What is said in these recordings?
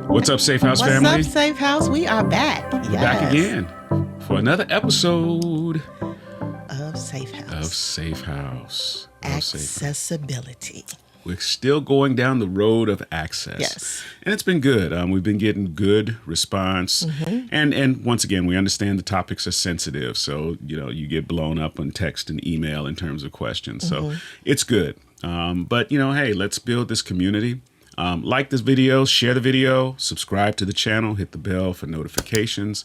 What's up, Safehouse family? What's up, Safehouse? We are back. We're back again for another episode of Safehouse. Accessibility. We're still going down the road of access. Yes. And it's been good. We've been getting good response. Mm-hmm. And once again, we understand the topics are sensitive. So, you get blown up on text and email in terms of questions. Mm-hmm. So it's good. But, hey, let's build this community. Like this video, share the video, subscribe to the channel, hit the bell for notifications.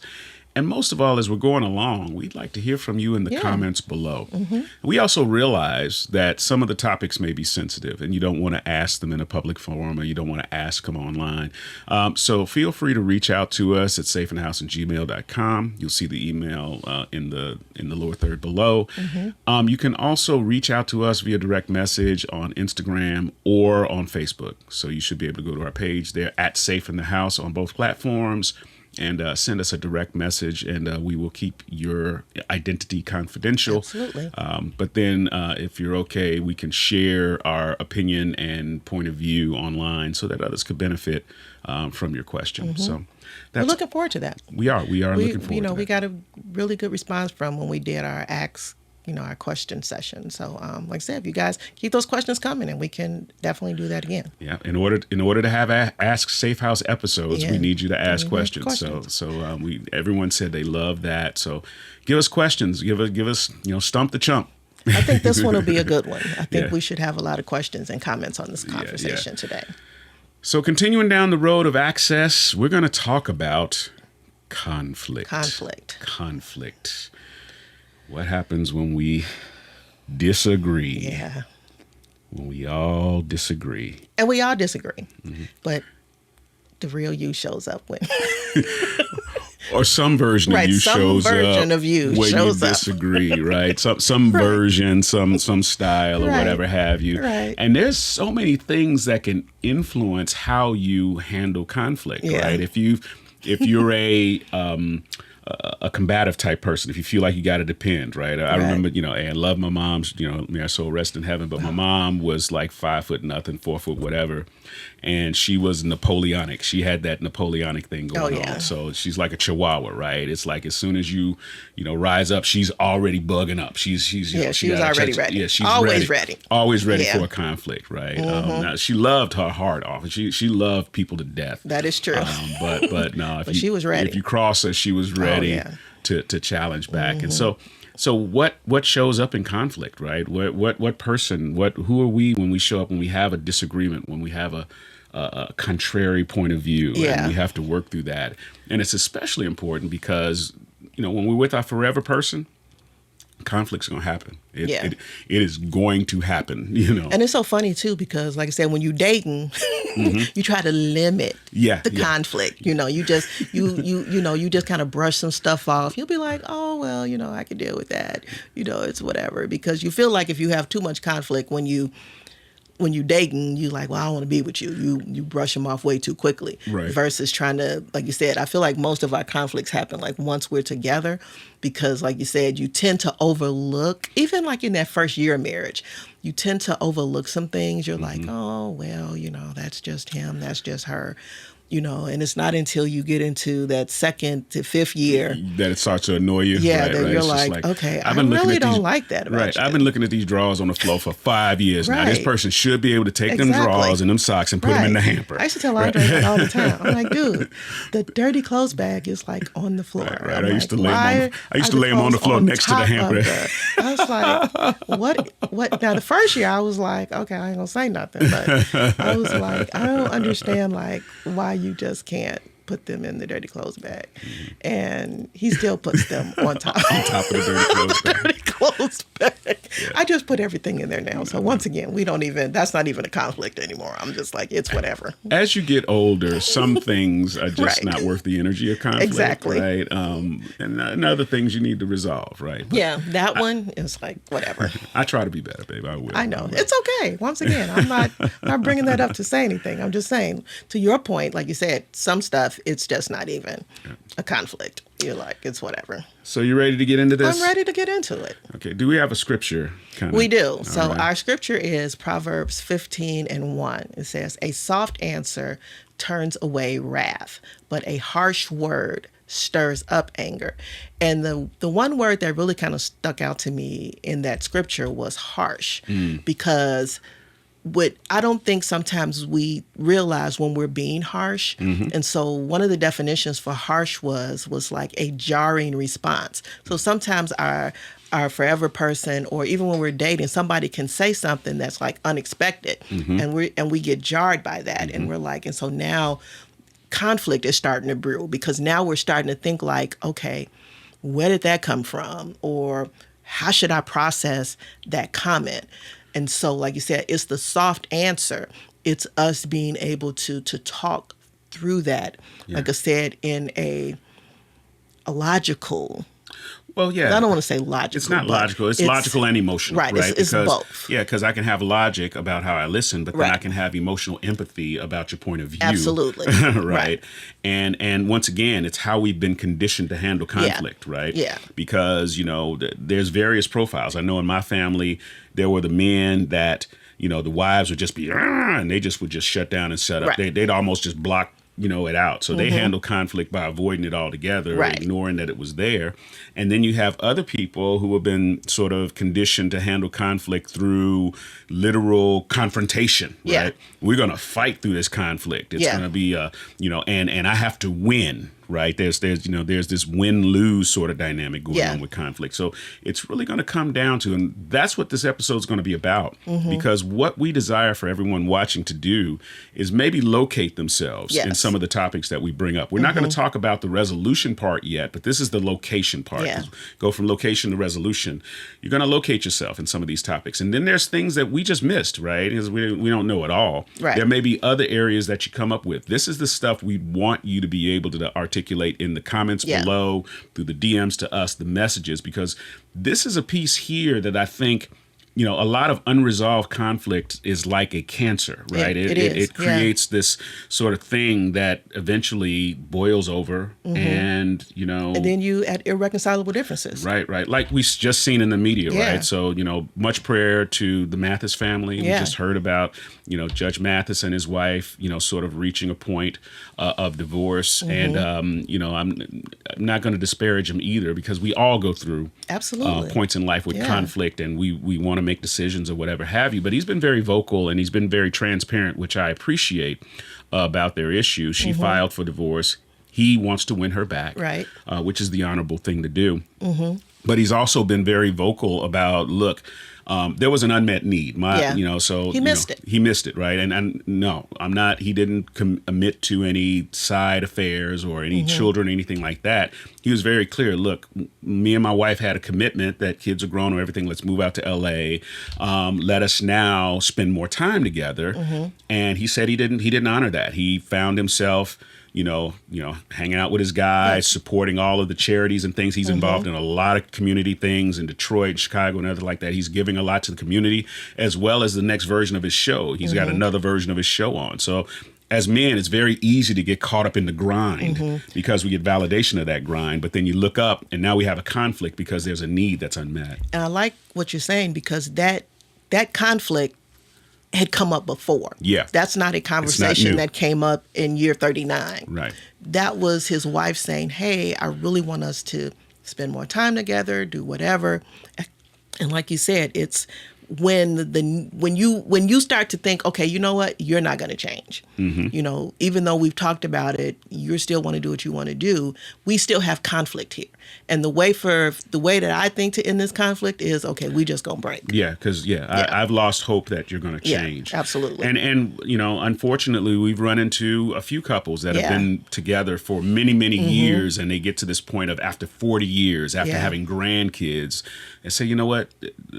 And most of all, as we're going along, we'd like to hear from you in the comments below. Mm-hmm. We also realize that some of the topics may be sensitive and you don't want to ask them in a public forum or you don't want to ask them online. So feel free to reach out to us at safeandhouse@gmail.com. You'll see the email in the lower third below. Mm-hmm. You can also reach out to us via direct message on Instagram or on Facebook. So you should be able to go to our page there at Safe in the House on both platforms. And send us a direct message, and we will keep your identity confidential. Absolutely. But then if you're okay, we can share our opinion and point of view online so that others could benefit from your question. Mm-hmm. So we're looking forward to that. We are looking forward to that. We got a really good response from when we did our our question session. So like I said, if you guys keep those questions coming, and we can definitely do that again. Yeah. In order to have Ask Safehouse episodes, we need you to ask questions. So everyone said they love that. So give us questions. Give us stump the chump. I think this one will be a good one. I think we should have a lot of questions and comments on this conversation today. So continuing down the road of access, we're going to talk about conflict. What happens when we disagree? Yeah. When we all disagree. And we all disagree. Mm-hmm. But the real you shows up when. Or some version of you shows up. Some version of you when shows you disagree, right? Some version, some style or whatever have you. Right. And there's so many things that can influence how you handle conflict, right? If you're a combative type person, if you feel like you got to depend, right? I remember, I love my mom's, may her soul rest in heaven, but my mom was like 5 foot nothing, 4 foot whatever. And she was Napoleonic. She had that Napoleonic thing going on. So she's like a chihuahua, right? It's like as soon as you rise up, she's already bugging up. She was already ready. Yeah, she's ready. Always ready for a conflict, right? Mm-hmm. Now, she loved her heart off. She loved people to death. That is true. But no, she was ready. If you cross her, she was ready to challenge back. Mm-hmm. And so what shows up in conflict, right? What person, who are we when we show up, when we have a disagreement, when we have a contrary point of view, and we have to work through that. And it's especially important because, when we're with our forever person, conflict's going to happen. It is going to happen, And it's so funny too, because like I said, when you're dating, you try to limit the conflict. You just kind of brush some stuff off. You'll be like, oh, well, I can deal with that. It's whatever. Because you feel like if you have too much conflict when you dating, you like, well, I don't want to be with you. You brush them off way too quickly. Right. Versus trying to, like you said, I feel like most of our conflicts happen like once we're together, because like you said, you tend to overlook, even like in that first year of marriage, you tend to overlook some things. You're like, oh, well, that's just him. That's just her. And it's not until you get into that second to fifth year that it starts to annoy you. Yeah, that you're like, okay, I really don't like that about you. I've been looking at these drawers on the floor for 5 years now. This person should be able to take them drawers and them socks and put them in the hamper. I used to tell Andre that all the time. I'm like, dude, the dirty clothes bag is like on the floor. Right. I used to lay them on the floor next to the hamper. I was like, what? Now, the first year I was like, okay, I ain't gonna say nothing. But I was like, I don't understand like why you just can't put them in the dirty clothes bag. And he still puts them on top. On top of the dirty clothes bag. Yeah. I just put everything in there now. So once again, that's not even a conflict anymore. I'm just like, it's whatever. As you get older, some things are just not worth the energy of conflict. Exactly. Right. And other things you need to resolve, right? But that one is like, whatever. I try to be better, babe. I will. I know. It's okay. Once again, I'm not bringing that up to say anything. I'm just saying, to your point, like you said, some stuff, it's just not even a conflict. you're like, it's whatever. So you ready to get into this? I'm ready to get into it. Okay. Do we have a scripture? We do. So our scripture is Proverbs 15:1. It says, a soft answer turns away wrath, but a harsh word stirs up anger. And the one word that really kind of stuck out to me in that scripture was harsh, because I don't think sometimes we realize when we're being harsh. And so one of the definitions for harsh was like a jarring response. So sometimes our forever person, or even when we're dating, somebody can say something that's like unexpected, and we get jarred by that, and we're like, and so now conflict is starting to brew, because now we're starting to think like, okay, where did that come from, or how should I process that comment? And so, like you said, it's the soft answer. It's us being able to talk through that, like I said, in a logical. Well, yeah. I don't want to say logical. It's not logical. It's logical and emotional. Right. It's both. Yeah, because I can have logic about how I listen, but then I can have emotional empathy about your point of view. Absolutely. Right. And once again, it's how we've been conditioned to handle conflict, right? Yeah. Because, there's various profiles. I know in my family, there were the men that, the wives would just be, and they just would just shut down and shut up. Right. They'd almost just block it out. So they handle conflict by avoiding it altogether, ignoring that it was there. And then you have other people who have been sort of conditioned to handle conflict through literal confrontation, right? We're going to fight through this conflict. It's going to be, and I have to win. Right. There's this win-lose sort of dynamic going on with conflict. So it's really going to come down to, and that's what this episode is going to be about, because what we desire for everyone watching to do is maybe locate themselves in some of the topics that we bring up. We're not going to talk about the resolution part yet, but this is the location part. Go from location to resolution. You're going to locate yourself in some of these topics. And then there's things that we just missed, right? Because we don't know it all. Right. There may be other areas that you come up with. This is the stuff we want you to be able to articulate in the comments below, through the DMs to us, the messages, because this is a piece here that I think, a lot of unresolved conflict is like a cancer, right? It creates this sort of thing that eventually boils over, and then you add irreconcilable differences. Right. Like we just seen in the media, right? So, much prayer to the Mathis family. We just heard about, Judge Mathis and his wife, sort of reaching a point of divorce. And, I'm not going to disparage him either, because we all go through points in life with conflict, and we want to make decisions or whatever have you. But he's been very vocal, and he's been very transparent, which I appreciate about their issues. She filed for divorce. He wants to win her back, right? Which is the honorable thing to do. But he's also been very vocal about, look, there was an unmet need. So he missed it. He missed it, right? And no, I'm not. He didn't commit to any side affairs or any children or anything like that. He was very clear. Look, me and my wife had a commitment that kids are grown or everything. Let's move out to L.A. Let us now spend more time together. And he said he didn't honor that. He found himself, hanging out with his guys, supporting all of the charities and things. He's involved in a lot of community things in Detroit, Chicago, and other like that. He's giving a lot to the community, as well as the next version of his show. He's got another version of his show on. So as men, it's very easy to get caught up in the grind because we get validation of that grind. But then you look up, and now we have a conflict because there's a need that's unmet. And I like what you're saying, because that conflict had come up before. Yeah. That's not a conversation that came up in year 39. Right. That was his wife saying, hey, I really want us to spend more time together, do whatever. And like you said, it's when you start to think, okay, you know what, you're not going to change. Even though we've talked about it, you still want to do what you want to do. We still have conflict here. And the way that I think to end this conflict is, okay, we just gonna break. Yeah, because I've lost hope that you're gonna change. Yeah, absolutely. And unfortunately, we've run into a few couples that have been together for many, many years, and they get to this point of after 40 years, after having grandkids, and say, you know what,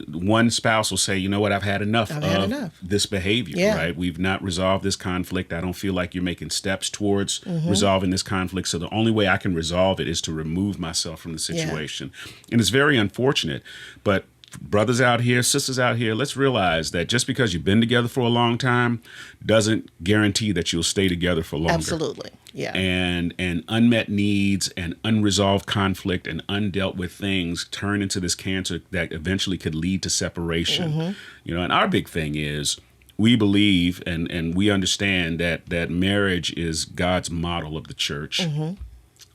one spouse will say, you know what, I've had enough of this behavior. Right? We've not resolved this conflict. I don't feel like you're making steps towards resolving this conflict. So the only way I can resolve it is to remove myself from the situation. And it's very unfortunate, but brothers out here, sisters out here, let's realize that just because you've been together for a long time doesn't guarantee that you'll stay together for longer. Absolutely. Yeah. And unmet needs and unresolved conflict and undealt with things turn into this cancer that eventually could lead to separation. And our big thing is we believe and we understand that marriage is God's model of the church.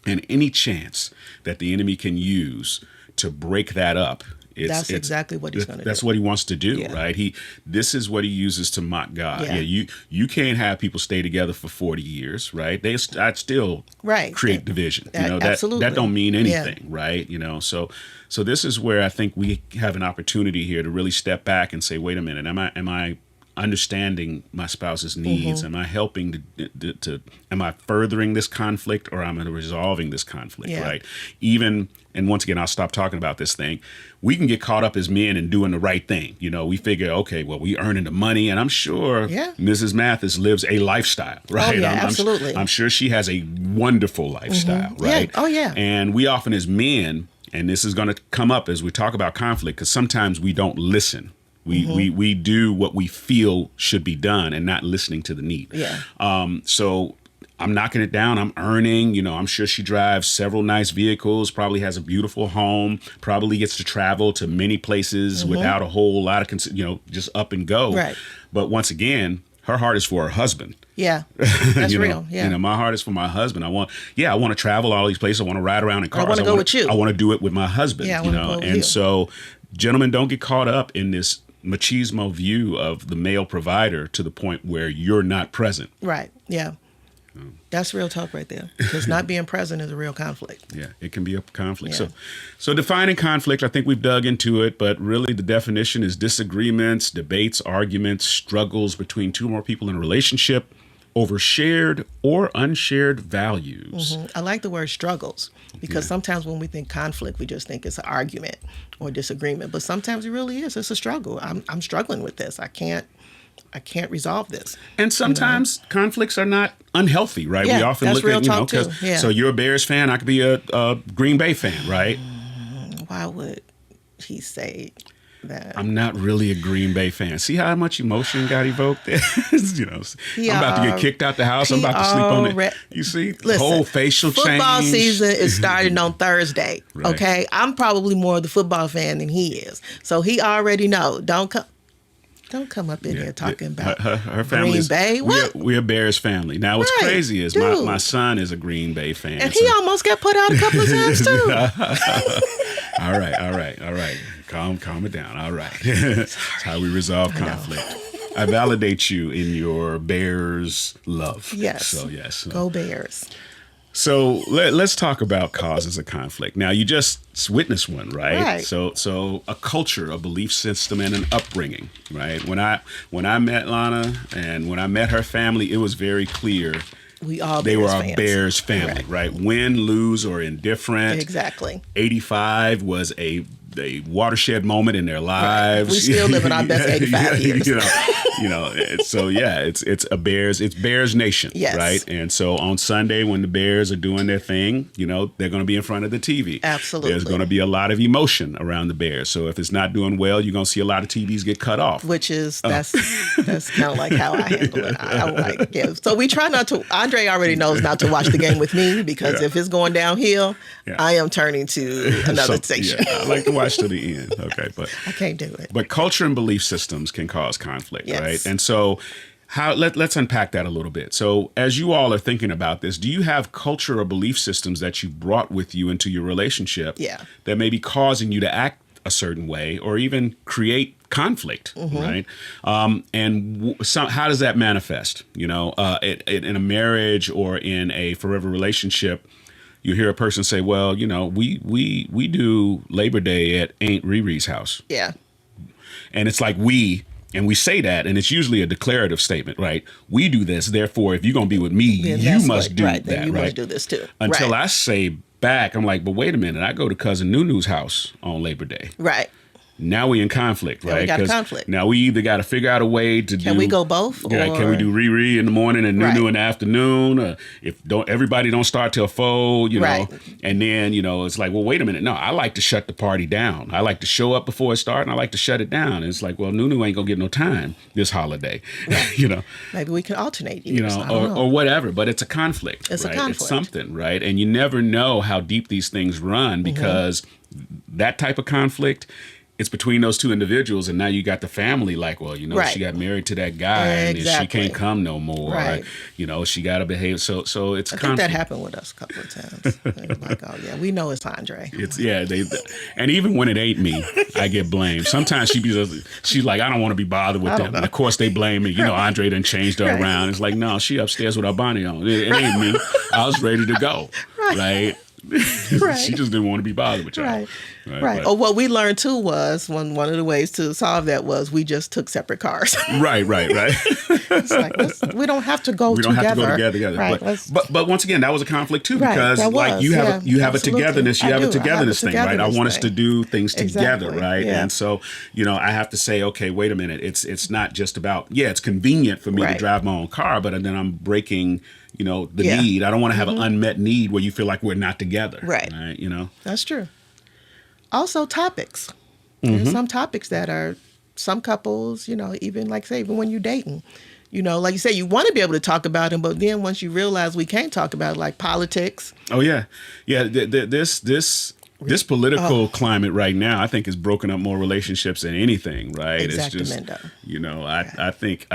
And any chance that the enemy can use to break that up, that's exactly what he's going to do. That's what he wants to do, right? This is what he uses to mock God. You can't have people stay together for 40 years, right? I'd still create division. Absolutely. That don't mean anything, right? So this is where I think we have an opportunity here to really step back and say, wait a minute, am I understanding my spouse's needs? Am I helping am I furthering this conflict, or am I resolving this conflict, right? And once again, I'll stop talking about this thing. We can get caught up as men in doing the right thing. We figure, okay, well, we earning the money, and I'm sure Mrs. Mathis lives a lifestyle, right? Oh, yeah, absolutely. I'm sure she has a wonderful lifestyle, right? Yeah. Oh, yeah. And we often as men, and this is going to come up as we talk about conflict, because sometimes we don't listen. We do what we feel should be done and not listening to the need. So I'm knocking it down. I'm earning, I'm sure she drives several nice vehicles, probably has a beautiful home, probably gets to travel to many places without a whole lot of, just up and go. Right. But once again, her heart is for her husband. Yeah, that's real. Yeah, my heart is for my husband. I want to travel all these places. I want to ride around in cars. I want to go with you. I want to do it with my husband. Yeah, I want to go with you. And so, gentlemen, don't get caught up in this machismo view of the male provider to the point where you're not present. Right. Yeah. That's real talk right there. Because not being present is a real conflict. Yeah, it can be a conflict. Yeah. So defining conflict, I think we've dug into it, but really the definition is disagreements, debates, arguments, struggles between two or more people in a relationship over shared or unshared values. I like the word struggles because sometimes when we think conflict, we just think it's an argument or disagreement. But sometimes it really is. It's a struggle. I'm struggling with this. I can't resolve this. And sometimes conflicts are not unhealthy, right? Yeah, we often that's look real at, talk too. Yeah. So you're a Bears fan, I could be a Green Bay fan, right? Why would he say that? I'm not really a Green Bay fan. See how much emotion got evoked there? I'm about to get kicked out the house. I'm about to sleep on it. You see? Listen, whole facial change. Football season is starting on Thursday, okay? I'm probably more of the football fan than he is. So he already know. Don't come up in here talking about her family. Green Bay. What? We're a Bears family. Now, what's crazy is my son is a Green Bay fan. And he almost got put out a couple of times, too. All right. Calm it down. All right. That's how we resolve conflict. I validate you in your Bears love. Yes. So, yes. Go Bears. So let's talk about causes of conflict. Now, you just witnessed one, right? So a culture, a belief system, and an upbringing, right? When I met Lana and when I met her family, it was very clear they were a Bears family, right? Win, lose, or indifferent. Exactly. 85 was a watershed moment in their lives. We still live in our best 85 years. It's a Bears Nation, right? And so on Sunday when the Bears are doing their thing, they're going to be in front of the TV. Absolutely. There's going to be a lot of emotion around the Bears. So if it's not doing well, you're going to see a lot of TVs get cut off. Which is that's kind of like how I handle it. So we try not to. Andre already knows not to watch the game with me because if it's going downhill, I am turning to another station. I like to watch to the end. Okay, but I can't do it. But culture and belief systems can cause conflict, right? And so let's unpack that a little bit. So as you all are thinking about this, do you have culture or belief systems that you brought with you into your relationship that may be causing you to act a certain way or even create conflict, right? How does that manifest? In a marriage or in a forever relationship, you hear a person say, well, we do Labor Day at Aunt Riri's house. Yeah. And it's like we say that, and it's usually a declarative statement, right? We do this, therefore, if you're going to be with me, you must do that, right? You must do this too. Until I say back, I'm like, but wait a minute, I go to Cousin Nunu's house on Labor Day. Right. Now we in conflict, right? We got a conflict. Now we either got to figure out a way to Can we go both? Yeah, can we do Riri in the morning and Nunu in the afternoon? If everybody don't start till 4, you know, and then, you know, it's like, well, wait a minute. No, I like to shut the party down. I like to show up before it starts, and I like to shut it down. And it's like, well, Nunu ain't gonna get no time this holiday, you know. Maybe we can alternate years, you know, or whatever. But it's a conflict. It's a conflict. It's something, right? And you never know how deep these things run because that type of conflict, it's between those two individuals, and now you got the family like, well, you know, she got married to that guy, and she can't come no more. Right. You know, she got to behave. So it's a conflict. I think that happened with us a couple of times. They were like, oh yeah, we know it's Andre. And even when it ain't me, I get blamed. Sometimes she's like, I don't want to be bothered with them. And of course they blame me. You know, Andre done changed her around. It's like, no, she upstairs with her bonnet on. It ain't me. I was ready to go. Right. She just didn't want to be bothered with y'all. Right. Or what we learned too was one of the ways to solve that was we just took separate cars. Right. It's like we don't have to go together. We don't have to go together. Right. But once again, that was a conflict too because like you have a togetherness, you have a togetherness thing, right? I want us to do things together, right? Yeah. And so, you know, I have to say, okay, wait a minute. It's not just about it's convenient for me to drive my own car, but then I'm breaking, you know, the need. I don't want to have an unmet need where you feel like we're not together. Right. You know? That's true. Also topics. There's some topics that are, some couples, you know, even like say, even when you're dating, you know, like you say, you want to be able to talk about them, but then once you realize we can't talk about it, like politics. Oh, yeah. Yeah. This political climate right now, I think, has broken up more relationships than anything, right? Exactly. It's just, you know, I think,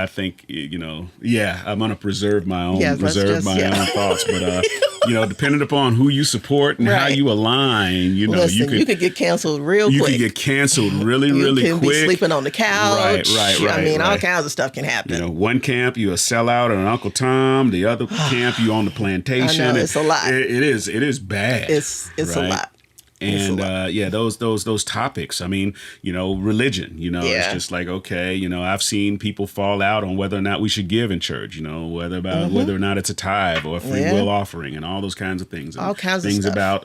you know, I'm going to preserve my own, own thoughts. But, you know, depending upon who you support and how you align, you know, you could get canceled real quick. You could get canceled really quick. You can be sleeping on the couch. Right. I mean, all kinds of stuff can happen. You know, one camp, you a sellout or an Uncle Tom. The other camp, you on the plantation. I know, it's a lot. It is bad. It's a lot. And those topics, I mean, you know, religion, you know, it's just like, okay, you know, I've seen people fall out on whether or not we should give in church, you know, whether or not it's a tithe or a free will offering and all those kinds of things. And all kinds of things stuff. About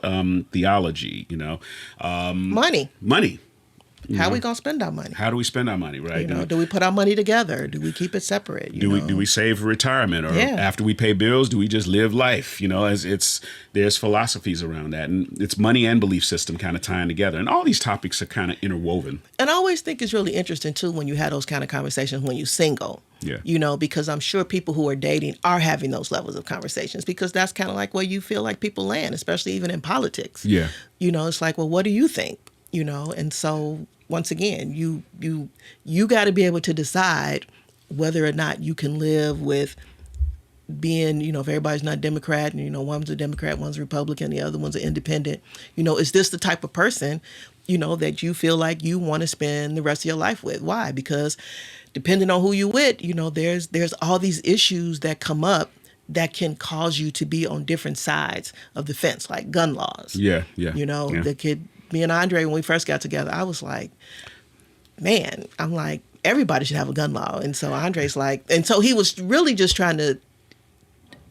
theology, you know. Money. How are we gonna spend our money? How do we spend our money, right? You know, do we put our money together? Do we keep it separate? Do we save for retirement, or after we pay bills, do we just live life? You know, there's philosophies around that, and it's money and belief system kind of tying together, and all these topics are kind of interwoven. And I always think it's really interesting too when you have those kind of conversations when you're single. Yeah. You know, because I'm sure people who are dating are having those levels of conversations because that's kind of like where you feel like people land, especially even in politics. Yeah. You know, it's like, well, what do you think? You know, and so once again, you got to be able to decide whether or not you can live with being, you know, if everybody's not Democrat and, you know, one's a Democrat, one's a Republican, the other one's an independent, you know, is this the type of person, you know, that you feel like you want to spend the rest of your life with? Why? Because depending on who you with, you know, there's all these issues that come up that can cause you to be on different sides of the fence, like gun laws. Yeah. You know, that could. Me and Andre, when we first got together, I was like, man, I'm like, everybody should have a gun law. And so Andre's like, and so he was really just trying to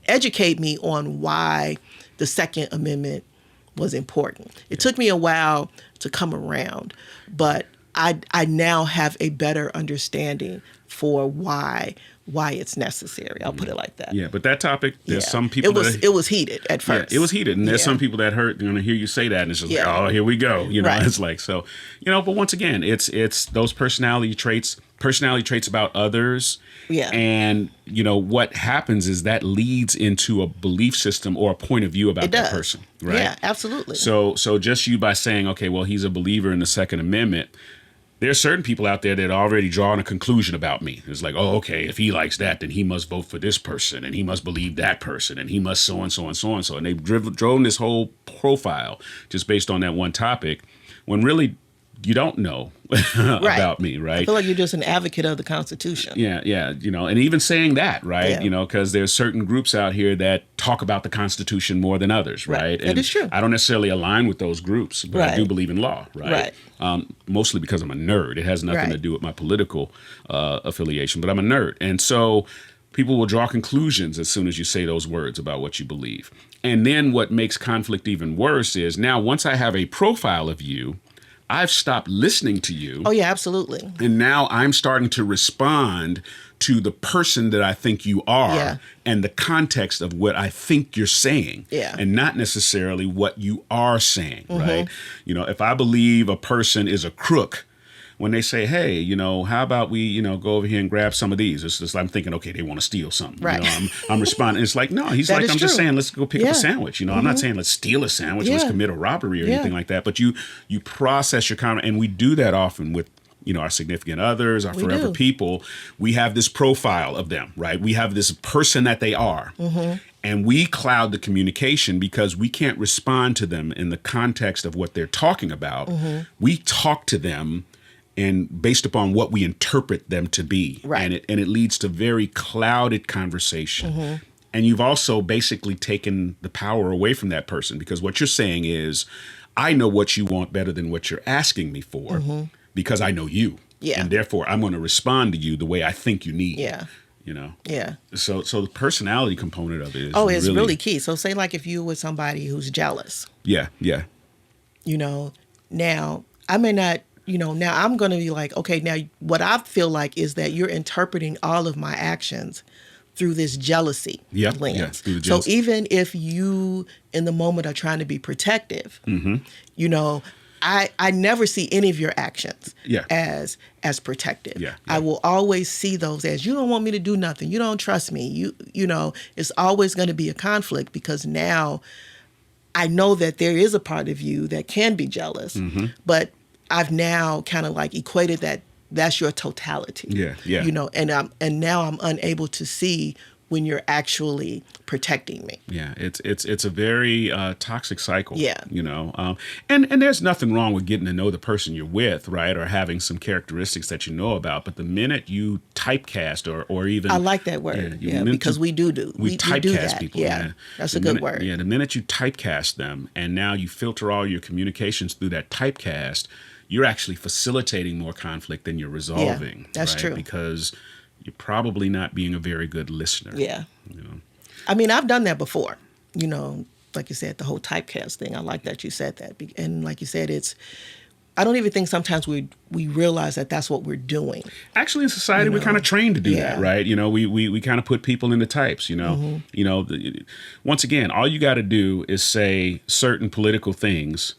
educate me on why the Second Amendment was important. It took me a while to come around, but I now have a better understanding for why it's necessary. I'll put it like that. Yeah, but that topic, there's some people it was heated at first. Yeah, it was heated, and there's some people that hurt going to hear you say that, and it's just like, oh, here we go. You know, it's like, so, you know, but once again, it's those personality traits about others. Yeah. And, you know, what happens is that leads into a belief system or a point of view about that person, right? Yeah, absolutely. So just you by saying, okay, well, he's a believer in the Second Amendment, there's certain people out there that are already drawing a conclusion about me. It's like, oh, okay, if he likes that, then he must vote for this person, and he must believe that person, and he must so and so and so and so. And they've driven this whole profile just based on that one topic, when really you don't know about me, right? I feel like you're just an advocate of the Constitution. Yeah, you know, and even saying that, right? Yeah. You know, because there's certain groups out here that talk about the Constitution more than others, right? And that is true. I don't necessarily align with those groups, but I do believe in law, right? Mostly because I'm a nerd. It has nothing to do with my political affiliation, but I'm a nerd. And so people will draw conclusions as soon as you say those words about what you believe. And then what makes conflict even worse is now once I have a profile of you, I've stopped listening to you. Oh, yeah, absolutely. And now I'm starting to respond to the person that I think you are and the context of what I think you're saying and not necessarily what you are saying, right? You know, if I believe a person is a crook, when they say, hey, you know, how about we, you know, go over here and grab some of these? It's just, I'm thinking, okay, they want to steal something. Right. You know, I'm responding. It's like, no, he's like, I'm just saying, let's go pick up a sandwich. You know, I'm not saying let's steal a sandwich, let's commit a robbery or anything like that. But you process your comment, and we do that often with, you know, our significant others, our forever people. We have this profile of them, right? We have this person that they are. And we cloud the communication because we can't respond to them in the context of what they're talking about. We talk to them and based upon what we interpret them to be. And it leads to very clouded conversation. And you've also basically taken the power away from that person, because what you're saying is, I know what you want better than what you're asking me for because I know you. And therefore, I'm going to respond to you the way I think you need. You know? So the personality component of it is it's really key. So say like if you were somebody who's jealous. You know, now I may not, you know, now I'm going to be like, okay, now what I feel like is that you're interpreting all of my actions through this jealousy lens. So even if you in the moment are trying to be protective, you know, I never see any of your actions as protective. I will always see those as, you don't want me to do nothing. You don't trust me. You know, it's always going to be a conflict, because now I know that there is a part of you that can be jealous, but I've now kind of like equated that's your totality. You know, and now I'm unable to see when you're actually protecting me. It's a very toxic cycle. You know, and there's nothing wrong with getting to know the person you're with, right? Or having some characteristics that you know about. But the minute you typecast or even, I like that word. Because we typecast do that. People. That's a good word. The minute you typecast them, and now you filter all your communications through that typecast, you're actually facilitating more conflict than you're resolving. That's true. Because you're probably not being a very good listener. You know? I mean, I've done that before. You know, like you said, the whole typecast thing. I like that you said that. And like you said, I don't even think sometimes we realize that that's what we're doing. Actually, in society, we're kind of trained to do that, right? You know, we kind of put people into types, you know. You know, once again, all you got to do is say certain political things,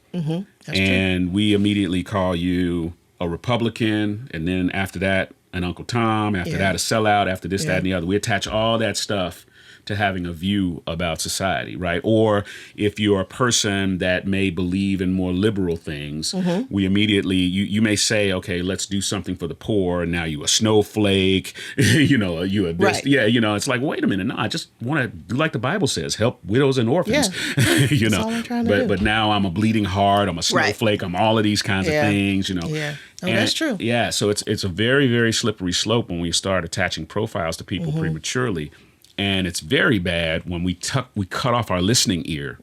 and we immediately call you a Republican, and then after that, an Uncle Tom, after that, a sellout, after this, that, and the other. We attach all that stuff to having a view about society, right? Or if you're a person that may believe in more liberal things, we immediately, you may say, okay, let's do something for the poor, and now you a snowflake, you know, you a this, you know, it's like, wait a minute, no, I just want to do like the Bible says, help widows and orphans, you know, but now I'm a bleeding heart, I'm a snowflake, I'm all of these kinds of things, you know. That's true. So it's a very, very slippery slope when we start attaching profiles to people prematurely. And it's very bad when we cut off our listening ear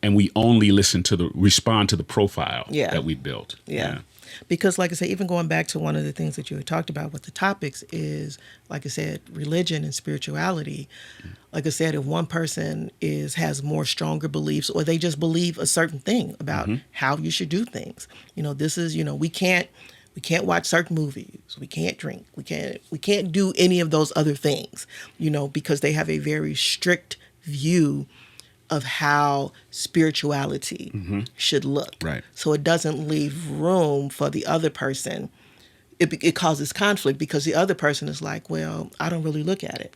and we only respond to the profile that we built. Because like I said, even going back to one of the things that you had talked about with the topics is, like I said, religion and spirituality. Like I said, if one person has more stronger beliefs, or they just believe a certain thing about how you should do things, you know, this is, you know, we can't watch certain movies. We can't drink. We can't do any of those other things, you know, because they have a very strict view of how spirituality should look. So it doesn't leave room for the other person. It causes conflict because the other person is like, well, I don't really look at it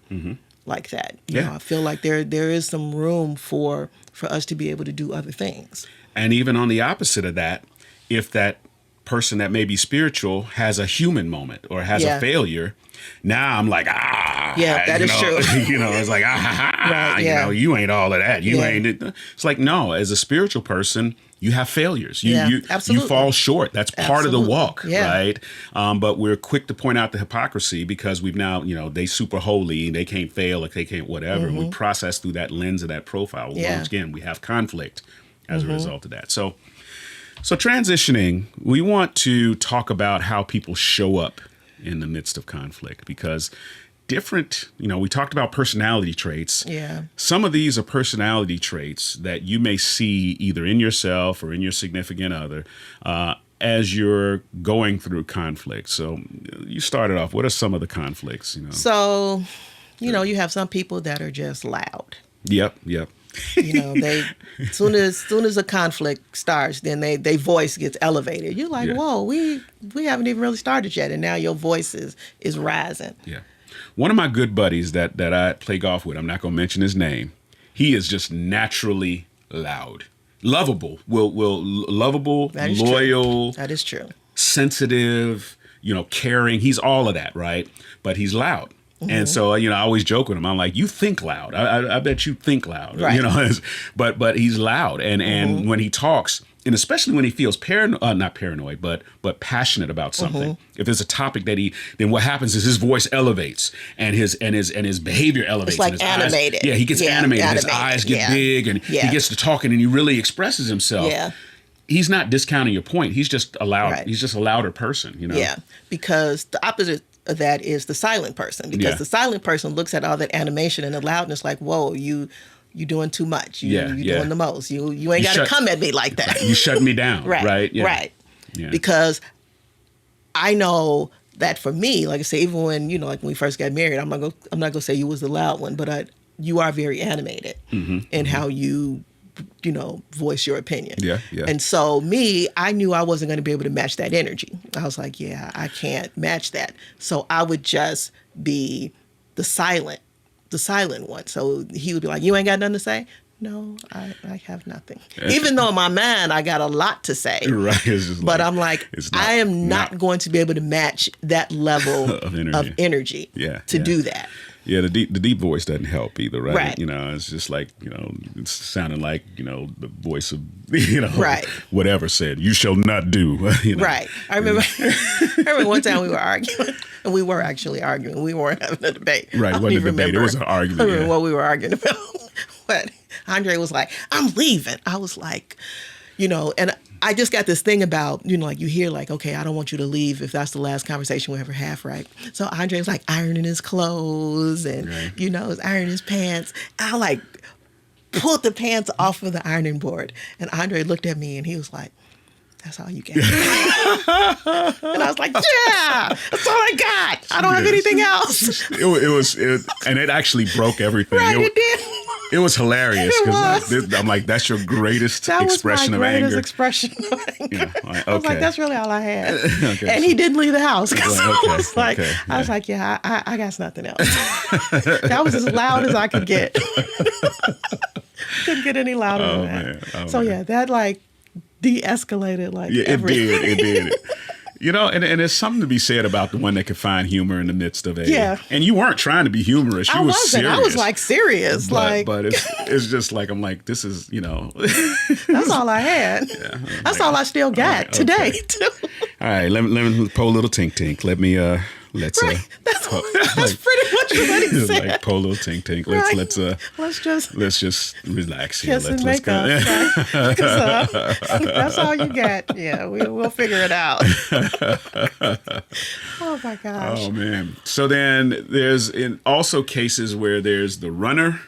like that. You know, I feel like there is some room for us to be able to do other things. And even on the opposite of that, if that person that may be spiritual has a human moment or has a failure, now I'm like, that is true. You know, it's like, you know, you ain't all of that. You ain't it. It's like, no, as a spiritual person, you have failures. You fall short. That's part of the walk, right? But we're quick to point out the hypocrisy because we've now, you know, they super holy, they can't fail, like they can't whatever. And we process through that lens of that profile. Once again, we have conflict as a result of that. So transitioning, we want to talk about how people show up in the midst of conflict, because different, you know, we talked about personality traits. Some of these are personality traits that you may see either in yourself or in your significant other. as you're going through conflict. So you started off. What are some of the conflicts? So, you have some people that are just loud. Yep. They soon as a conflict starts, then they voice gets elevated. You're like, whoa, we haven't even really started yet, and now your voice is rising. Yeah. One of my good buddies that I play golf with, I'm not going to mention his name. He is just naturally loud, lovable, lovable, loyal. That is true. Sensitive, caring. He's all of that, right? But he's loud. And so, I always joke with him. I'm like, you think loud. I bet you think loud, right. But he's loud. And when he talks, and especially when he feels not paranoid, but passionate about something. If there's a topic then what happens is his voice elevates and his behavior elevates. It's like and his animated. Eyes, he gets animated. His eyes get big and he gets to talking and he really expresses himself. Yeah. He's not discounting your point. He's just a he's just a louder person, Yeah, because the opposite of that is the silent person. Because the silent person looks at all that animation and the loudness like, whoa, you doing too much. You doing the most. You ain't got to come at me like that. You shut me down. Right. Yeah. Right. Yeah. Because I know that for me, like I say, even when, like when we first got married, I'm not gonna say you was the loud one, but you are very animated in how you voice your opinion. Yeah. And so I knew I wasn't going to be able to match that energy. I was like, yeah, I can't match that. So I would just be the silent one. So he would be like, you ain't got nothing to say? No, I have nothing. Even though in my mind, I got a lot to say. Right. But I'm like, I am not going to be able to match that level of energy to do that. Yeah, the deep voice doesn't help either, right? Right. It's just like, it's sounding like, the voice of, whatever said, you shall not do. Right. I remember one time we were arguing, and we were actually arguing. We weren't having a debate. Right, it wasn't a debate. It was an argument. I don't remember what we were arguing about. But Andre was like, I'm leaving. I was like, and I just got this thing about, like you hear like, okay, I don't want you to leave if that's the last conversation we ever have, right? So Andre was like ironing his clothes and, was ironing his pants. I like pulled the pants off of the ironing board. And Andre looked at me and he was like, that's all you got. And I was like, yeah, that's all I got. I don't have anything else. And it actually broke everything. Right, it did. It was hilarious because I'm like, that's your greatest expression of anger. That was my greatest expression of anger. I was like, that's really all I had. Okay. And he didn't leave the house. I was like, yeah, I got nothing else. That was as loud as I could get. Couldn't get any louder than that. Man. So yeah, that like de-escalated like everything. It did. And there's something to be said about the one that could find humor in the midst of a. Yeah. And you weren't trying to be humorous. You were serious. I was like serious. But it's just like, I'm like, this is, That's all I had. Yeah, that's all I still got today, too. All right. Let me pull a little tink tink. Let's that's pretty much what he said. Like polo tink tink. Let's just relax here. Let's go. That's all you got. Yeah, we'll figure it out. Oh my gosh. Oh man. So then there's also cases where there's the runner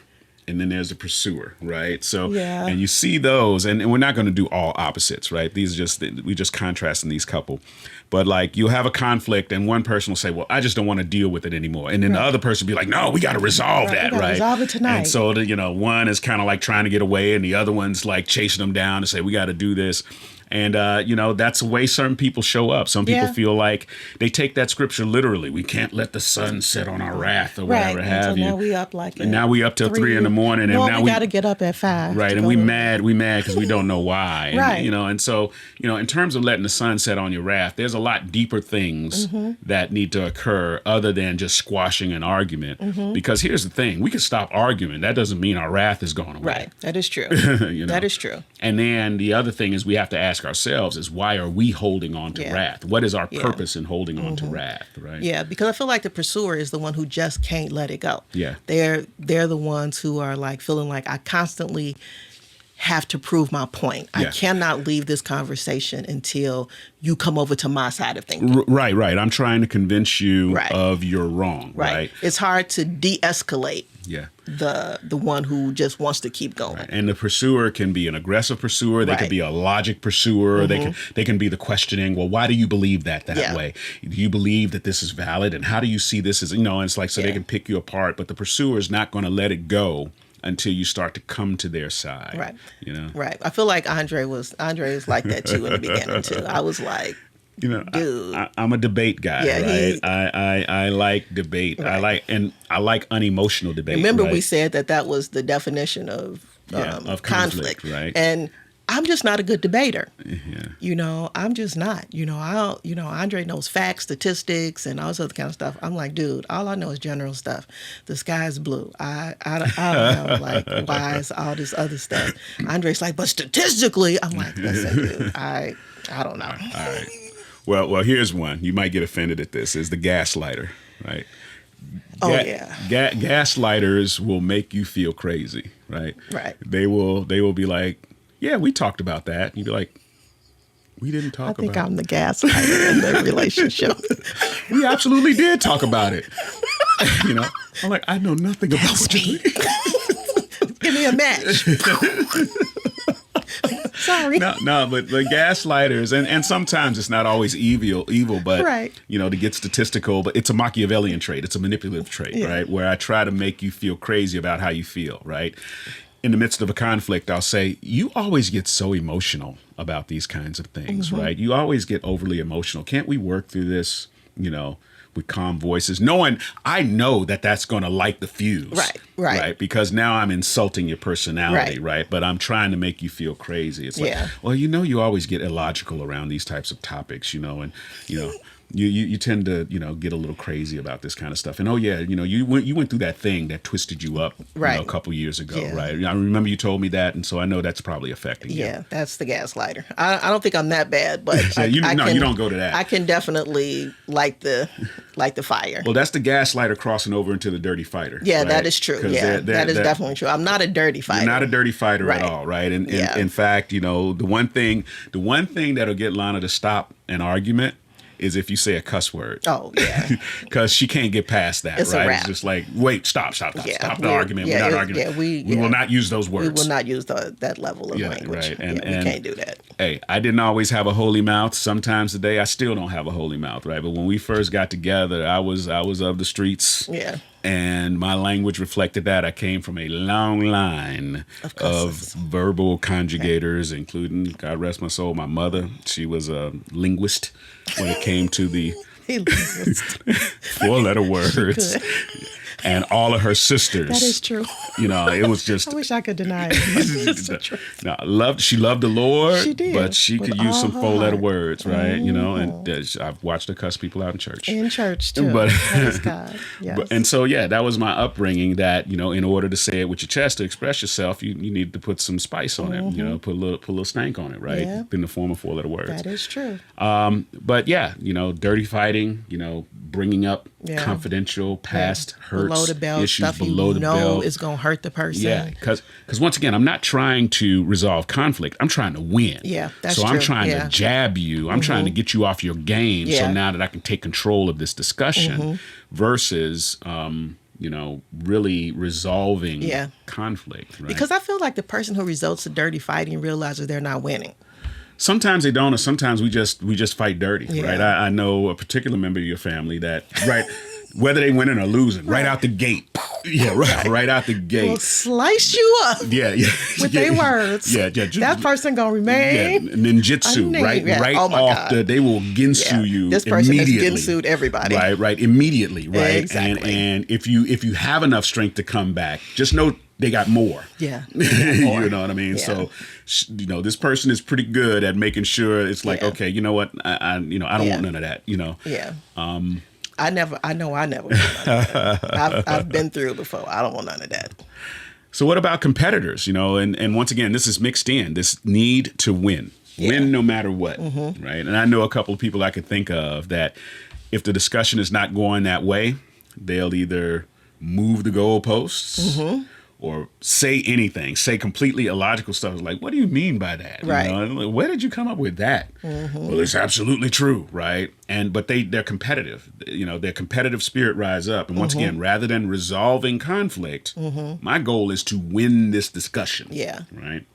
and then there's the pursuer, right? So, and you see those, and we're not going to do all opposites, right? These are we just contrasting these couple. But like you'll have a conflict and one person will say, well, I just don't want to deal with it anymore. And then the other person will be like, no, we got to resolve that, right? Resolve it tonight. And so, one is kind of like trying to get away and the other one's like chasing them down to say, we got to do this. And, that's the way certain people show up. Some people feel like they take that scripture literally. We can't let the sun set on our wrath or whatever have you. Now we up and now we up till 3 a.m. And now we got to get up at 5. Right. And we mad because we don't know why. And, right. And so, in terms of letting the sun set on your wrath, there's a lot deeper things that need to occur other than just squashing an argument. Because here's the thing. We can stop arguing. That doesn't mean our wrath is going away. Right. That is true. That is true. And then the other thing is we have to ask ourselves is why are we holding on to wrath? What is our purpose in holding on to wrath, right? Yeah, because I feel like the pursuer is the one who just can't let it go. Yeah. They're the ones who are like feeling like I constantly have to prove my point. I cannot leave this conversation until you come over to my side of thinking. Right. I'm trying to convince you of you're wrong. Right. It's hard to de-escalate. Yeah. The one who just wants to keep going. Right. And the pursuer can be an aggressive pursuer. They could be a logic pursuer. They can be the questioning. Well, why do you believe that way? Do you believe that this is valid? And how do you see this as, and it's like, so they can pick you apart, but the pursuer is not going to let it go until you start to come to their side. Right. Right. I feel like Andre was like that too in the beginning too. I was like, dude. I'm a debate guy, right? I like debate. Right. I like unemotional debate. Remember we said that was the definition of conflict, right? And I'm just not a good debater. Yeah. I'm just not. Andre knows facts, statistics, and all this other kind of stuff. I'm like, dude, all I know is general stuff. The sky is blue. I don't know, like, why is all this other stuff? Andre's like, but statistically, I'm like, listen, dude, I don't know. All right. Well, here's one. You might get offended at this. Is the gaslighter, right? Gaslighters will make you feel crazy, right? Right. They will be like, yeah, we talked about that. And you'd be like, we didn't talk about it. I think I'm the gaslighter in the relationship. We absolutely did talk about it. I'm like, I know nothing about what you Give me a match. Sorry. No, but the gaslighters, and sometimes it's not always evil, but to get statistical, but it's a Machiavellian trait. It's a manipulative trait, right? Where I try to make you feel crazy about how you feel, right? In the midst of a conflict, I'll say, you always get so emotional about these kinds of things, right? You always get overly emotional. Can't we work through this, with calm voices, knowing I know that that's going to light the fuse. Right. Because now I'm insulting your personality, right? But I'm trying to make you feel crazy. It's like, well, you always get illogical around these types of topics, and you tend to, get a little crazy about this kind of stuff. And you went through that thing that twisted you up a couple years ago, right? I remember you told me that, and so I know that's probably affecting you. Yeah, that's the gaslighter. I don't think I'm that bad, but you don't go to that. I can definitely light the fire. Well, that's the gaslighter crossing over into the dirty fighter. Yeah, right? That is true. That is definitely true. I'm not a dirty fighter. You're not a dirty fighter at all, right? And in fact, the one thing that'll get Lana to stop an argument is if you say a cuss word. Oh, yeah. Because she can't get past that, it's right? A wrap. It's just like, wait, stop the argument. We're not arguing. We will not use those words. We will not use that level of language. Right. And we can't do that. Hey, I didn't always have a holy mouth. Sometimes today I still don't have a holy mouth, right? But when we first got together, I was of the streets. Yeah. And my language reflected that. I came from a long line of verbal conjugators, including, God rest my soul, my mother. She was a linguist when it came to the 4-letter words. And all of her sisters. That is true. It was just. I wish I could deny it. No, she loved the Lord. She did. But she could use some 4-letter words, right? And I've watched her cuss people out in church. In church, too. But, praise God. Yes. And so, that was my upbringing that, in order to say it with your chest, to express yourself, you need to put some spice on it, put a little stank on it, right? Yeah. In the form of 4-letter words. That is true. But dirty fighting, bringing up confidential past hurts, below the belt issues stuff below the belt. Is going to hurt the person. Yeah, because once again, I'm not trying to resolve conflict. I'm trying to win. Yeah, that's true. So I'm trying to jab you. I'm trying to get you off your game. So now that I can take control of this discussion versus, really resolving conflict. Right? Because I feel like the person who results to dirty fighting realizes they're not winning. Sometimes they don't, or sometimes we just fight dirty, right? I know a particular member of your family that, right, whether they winning or losing, right out the gate. Yeah, right out the gate. Will slice you up. With their words. Yeah. That person gonna remain. Ninjutsu, right? Yeah. Right off they will ginsu you. This person immediately. has ginsued everybody. Right, immediately, right? Exactly. And if you have enough strength to come back, just know they got more. Yeah. You know what I mean? Yeah. So, this person is pretty good at making sure it's like, okay, you know what? I don't want none of that, Yeah. I never want none of that. I've been through it before. I don't want none of that. So what about competitors, and once again, this is mixed in, this need to win no matter what, right? And I know a couple of people I could think of that if the discussion is not going that way, they'll either move the goalposts or say anything, say completely illogical stuff. Like, what do you mean by that? Right. You know, where did you come up with that? Well, it's absolutely true, right? But they're competitive. You know, their competitive spirit rise up. And once again, rather than resolving conflict, my goal is to win this discussion. Yeah. Right.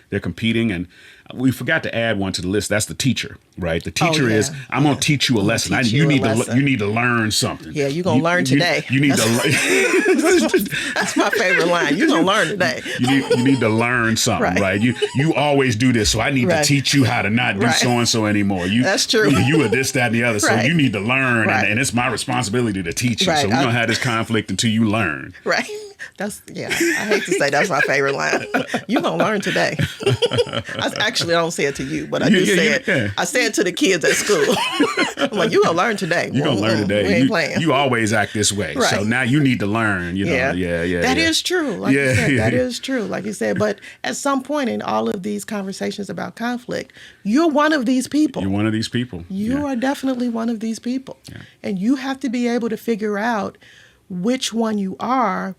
They're competing, and we forgot to add one to the list. That's the teacher, right? The teacher is, I'm going to teach you a lesson. You need to learn something. Yeah, you're going to learn today. You need to learn. That's my favorite line. You're going to learn today. You need to learn something, right? You always do this, so I need to teach you how to not do so-and-so anymore. That's true. You are this, that, and the other, so you need to learn, and it's my responsibility to teach you. So we're going to have this conflict until you learn. Right. I hate to say that's my favorite line. You're going to learn today. I don't say it to you, but I do say it. Yeah. I say it to the kids at school. I'm like, you're going to learn today. You're going to learn today. We ain't playing. You always act this way. Right. So now you need to learn. You know? That is true. Like you said, that is true. Like you said, but at some point in all of these conversations about conflict, you're one of these people. You're one of these people. You are definitely one of these people. Yeah. And you have to be able to figure out which one you are,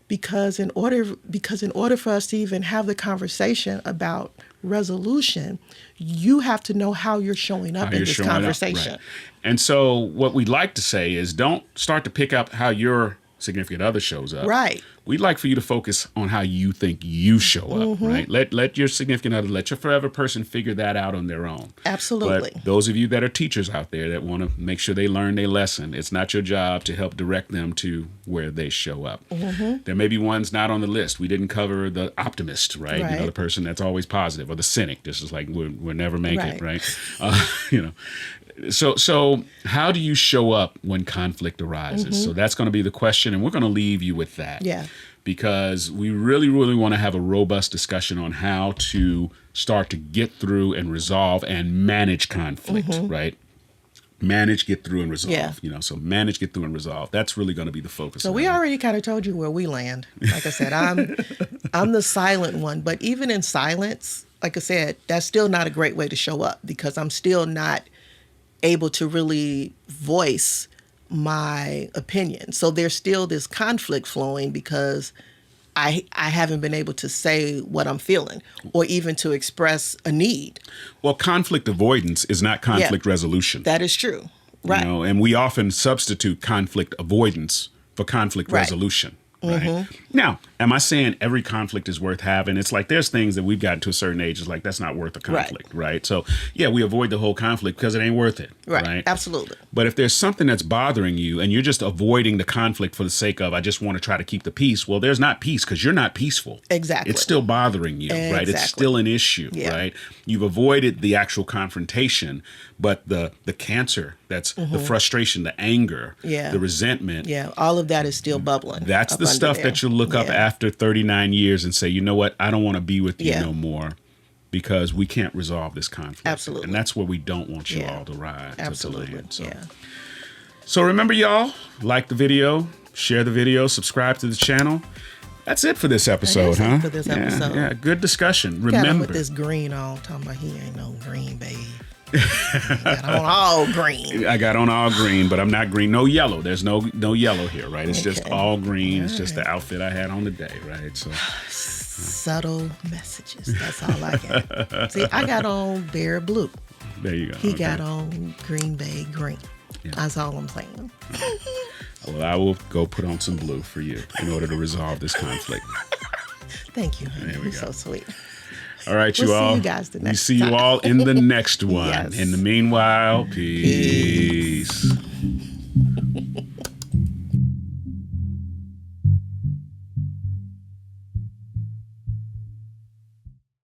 because in order for us to even have the conversation about resolution, you have to know how you're showing up in this conversation. Right. And so what we'd like to say is, don't start to pick up how your significant other shows up. Right. We'd like for you to focus on how you think you show up, right? Let your significant other, let your forever person figure that out on their own. Absolutely. But those of you that are teachers out there that want to make sure they learn their lesson, it's not your job to help direct them to where they show up. There may be ones not on the list. We didn't cover the optimist, right? You know, the person that's always positive, or the cynic. This is like, we'll never make it, right? You know. So how do you show up when conflict arises? So that's going to be the question, and we're going to leave you with that. Yeah. Because we really, really want to have a robust discussion on how to start to get through and resolve and manage conflict, right? Manage, get through, and resolve. Yeah. You know, so manage, get through, and resolve. That's really going to be the focus. So we already kind of told you where we land. Like I said, I'm the silent one, but even in silence, like I said, that's still not a great way to show up, because I'm still not able to really voice my opinion. So there's still this conflict flowing, because I haven't been able to say what I'm feeling, or even to express a need. Well, conflict avoidance is not conflict resolution. That is true. Right. You know, and we often substitute conflict avoidance for conflict resolution. Right. Now, am I saying every conflict is worth having? It's like there's things that we've gotten to a certain age, it's like that's not worth a conflict, right? So, yeah, we avoid the whole conflict because it ain't worth it, right? Absolutely. But if there's something that's bothering you and you're just avoiding the conflict for the sake of, I just want to try to keep the peace, well, there's not peace because you're not peaceful. Exactly. It's still bothering you, right? It's still an issue, right? You've avoided the actual confrontation, but the cancer, that's the frustration, the anger, the resentment. Yeah, all of that is still bubbling. That's the stuff that you'll look up after 39 years and say, you know what, I don't want to be with you no more, because we can't resolve this conflict. Absolutely. And that's where we don't want you all to ride. Absolutely. To land. So remember, y'all, like the video, share the video, subscribe to the channel. That's it for this episode, huh? For this episode. Yeah, good discussion. Remember, with this green on, talking about he ain't no green, babe. Got on all green. I got on all green, but I'm not green. No yellow. There's no yellow here, right? It's just all green. It's just the outfit I had on today, right? So subtle messages. That's all I got. See, I got on Bear Blue. There you go. He got on Green Bay Green. Yeah. That's all I'm saying. Well, I will go put on some blue for you in order to resolve this conflict. Thank you, honey. You're so sweet. All right, you all. See you guys the next time. We see you all in the next one. In the meanwhile, peace.